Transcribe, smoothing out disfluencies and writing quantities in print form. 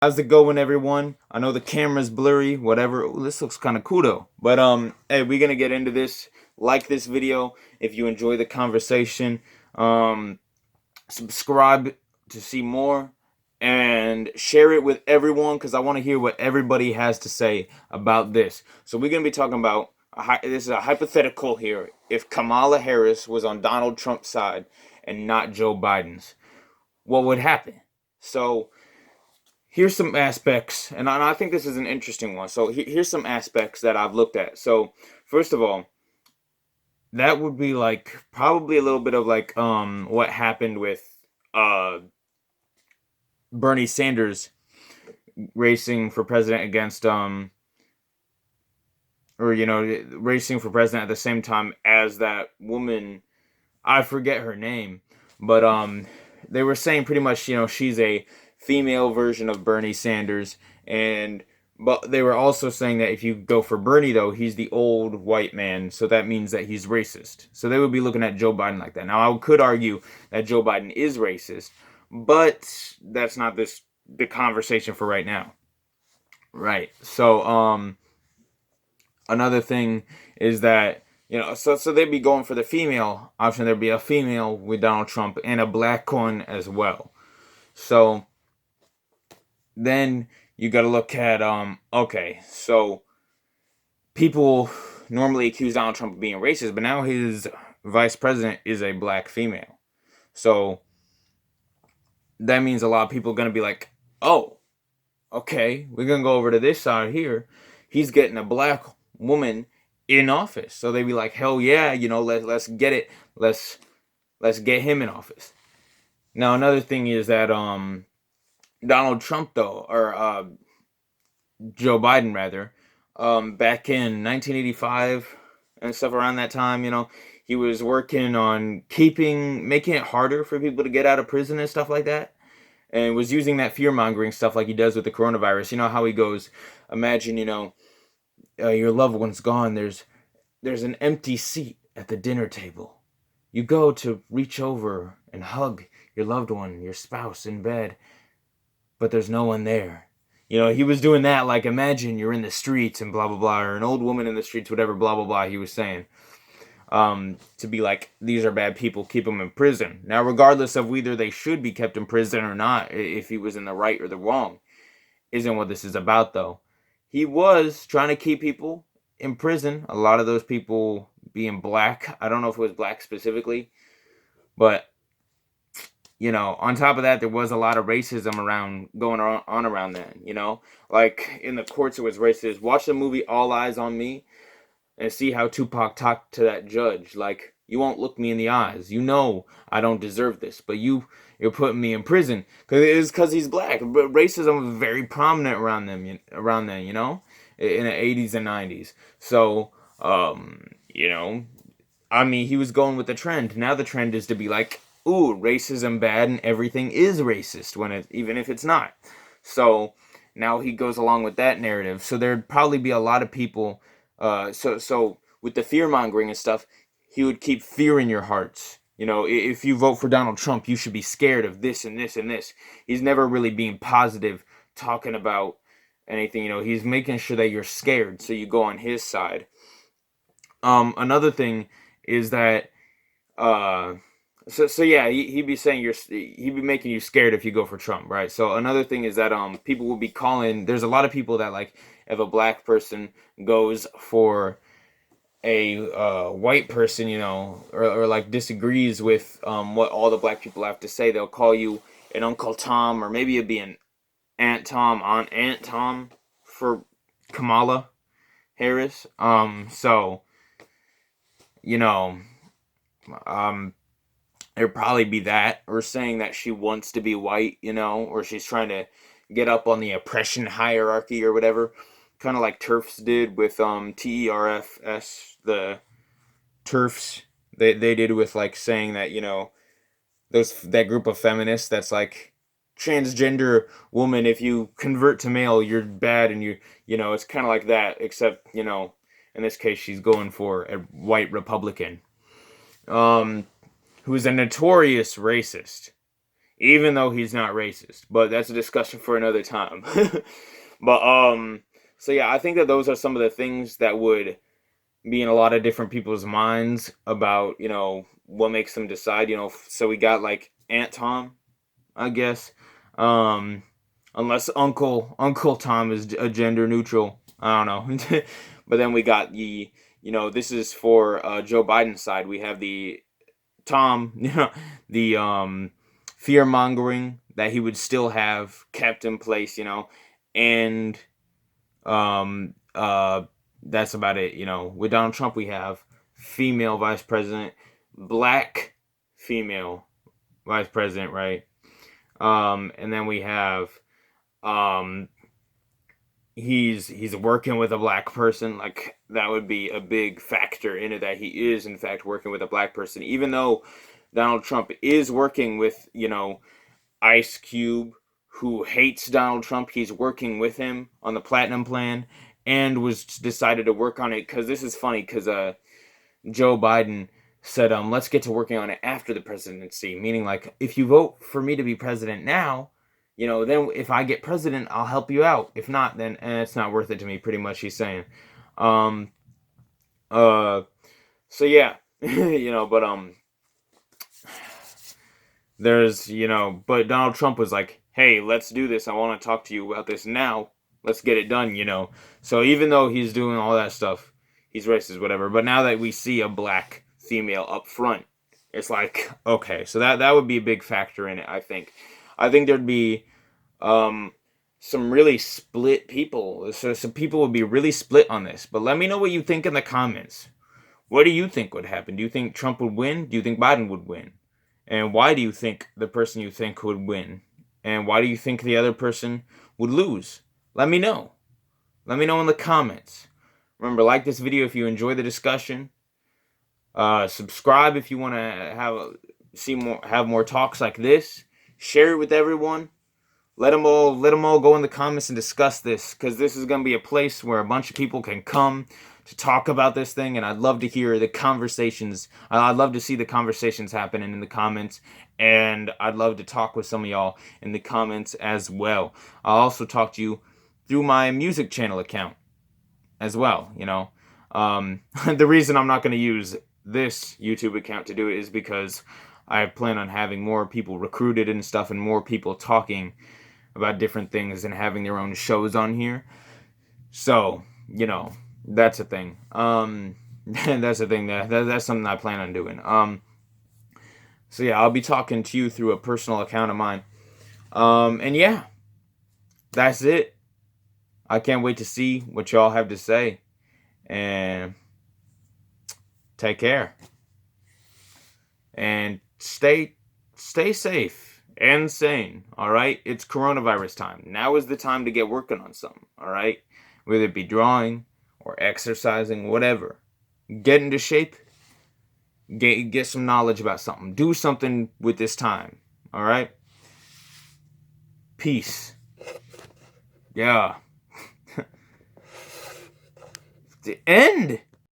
How's it going, everyone? I know the camera's blurry, whatever. Ooh, this looks kind of cool though. But hey, we're gonna get into this. Like this video if you enjoy the conversation. Um, Subscribe to see more, and share it with everyone because I want to hear what everybody has to say about this. So we're gonna be talking about this is a hypothetical here. If Kamala Harris was on Donald Trump's side and not Joe Biden's, what would happen? So here's some aspects, and I think this is an interesting one. So here's some aspects that I've looked at. So first of all, that would be like probably a little bit of like what happened with uh Bernie Sanders racing for president against or racing for president at the same time as that woman. I forget her name, but they were saying pretty much, she's a female version of Bernie Sanders, and but they were also saying that if you go for Bernie, though, he's the old white man, so that means that he's racist. So they would be looking at Joe Biden like that. Now, I could argue that Joe Biden is racist, but that's not the conversation for right now. Right. So another thing is that so they'd be going for the female option. There'd be a female with Donald Trump and a black one as well. So then you got to look at okay, so people normally accuse Donald Trump of being racist, but now his vice president is a black female. So that means a lot of people are going to be like, oh, okay, we're going to go over to this side here. He's getting a black woman in office. So they'd be like, hell yeah, let's get it. Let's get him in office. Now another thing is that Donald Trump, though, or Joe Biden rather, back in 1985 and stuff around that time, he was working on making it harder for people to get out of prison and stuff like that, and was using that fear mongering stuff like he does with the coronavirus. You know how he goes, imagine, your loved one's gone. There's an empty seat at the dinner table. You go to reach over and hug your loved one, your spouse in bed, but there's no one there. He was doing that, like, imagine you're in the streets and blah, blah, blah, or an old woman in the streets, whatever, blah, blah, blah, he was saying. To be like, these are bad people, keep them in prison. Now, regardless of whether they should be kept in prison or not, if he was in the right or the wrong, isn't what this is about, though. He was trying to keep people in prison, a lot of those people being black. I don't know if it was black specifically, but on top of that, there was a lot of racism going on around then, like in the courts, it was racist. Watch the movie All Eyes on Me and see how Tupac talked to that judge. Like, you won't look me in the eyes. I don't deserve this, but you're putting me in prison because he's black. But racism was very prominent around then, in the 80s and 90s. So, I mean, he was going with the trend. Now the trend is to be like, ooh, racism bad and everything is racist even if it's not. So now he goes along with that narrative. So there'd probably be a lot of people. So with the fear mongering and stuff, he would keep fear in your hearts. If you vote for Donald Trump, you should be scared of this and this and this. He's never really being positive, talking about anything. He's making sure that you're scared, so you go on his side. Another thing is that so yeah, he'd be saying he'd be making you scared if you go for Trump, right? So another thing is that people will be calling. There's a lot of people that, like, if a black person goes for a white person, or like disagrees with what all the black people have to say, they'll call you an Uncle Tom, or maybe it'd be an Aunt Tom for Kamala Harris. So you know, um, it'd probably be that, or saying that she wants to be white, or she's trying to get up on the oppression hierarchy or whatever, kind of like TERFs did with TERFs, the TERFs. They did with, like, saying that that group of feminists that's like, transgender woman, if you convert to male, you're bad, and it's kind of like that, except in this case she's going for a white Republican, who's a notorious racist. even though he's not racist. But that's a discussion for another time. But so yeah, I think that those are some of the things that would be in a lot of different people's minds about, what makes them decide, so we got like Aunt Tom, I guess. Um Unless Uncle Tom is a gender neutral. I don't know. But then we got this is for Joe Biden's side. We have the Tom, the fear mongering that he would still have kept in place, and um uh that's about it. With Donald Trump we have female vice president, black female vice president, right? And then we have um he's working with a black person. Like, that would be a big factor in it, that he is in fact working with a black person, even though Donald Trump is working with, Ice Cube, who hates Donald Trump. He's working with him on the platinum plan, and was decided to work on it, because this is funny, because Joe Biden said, let's get to working on it after the presidency, meaning, like, if you vote for me to be president now, then if I get president, I'll help you out. If not, then it's not worth it to me, pretty much, he's saying. Um, so yeah, but there's, but Donald Trump was like, hey, let's do this. I want to talk to you about this now. Let's get it done, So even though he's doing all that stuff, he's racist, whatever. But now that we see a black female up front, it's like, okay, so that would be a big factor in it, I think. I think there'd be some really split people. So some people would be really split on this. But let me know what you think in the comments. What do you think would happen? Do you think Trump would win? Do you think Biden would win? And why do you think the person you think would win? And why do you think the other person would lose? Let me know. Let me know in the comments. Remember, like this video if you enjoy the discussion. Subscribe if you want to have more talks like this. Share it with everyone. Let them all go in the comments and discuss this, because this is going to be a place where a bunch of people can come to talk about this thing, and I'd love to hear the conversations. I'd love to see the conversations happening in the comments, and I'd love to talk with some of y'all in the comments as well. I'll also talk to you through my music channel account as well, The reason I'm not going to use this YouTube account to do it is because I plan on having more people recruited and stuff, and more people talking about different things and having their own shows on here. So, that's a thing. That's a thing that's something I plan on doing. So yeah, I'll be talking to you through a personal account of mine. And yeah, that's it. I can't wait to see what y'all have to say. And take care. And stay safe and sane, all right? It's coronavirus time. Now is the time to get working on something, all right? Whether it be drawing or exercising, whatever. Get into shape. Get some knowledge about something. Do something with this time, all right? Peace. Yeah. The end.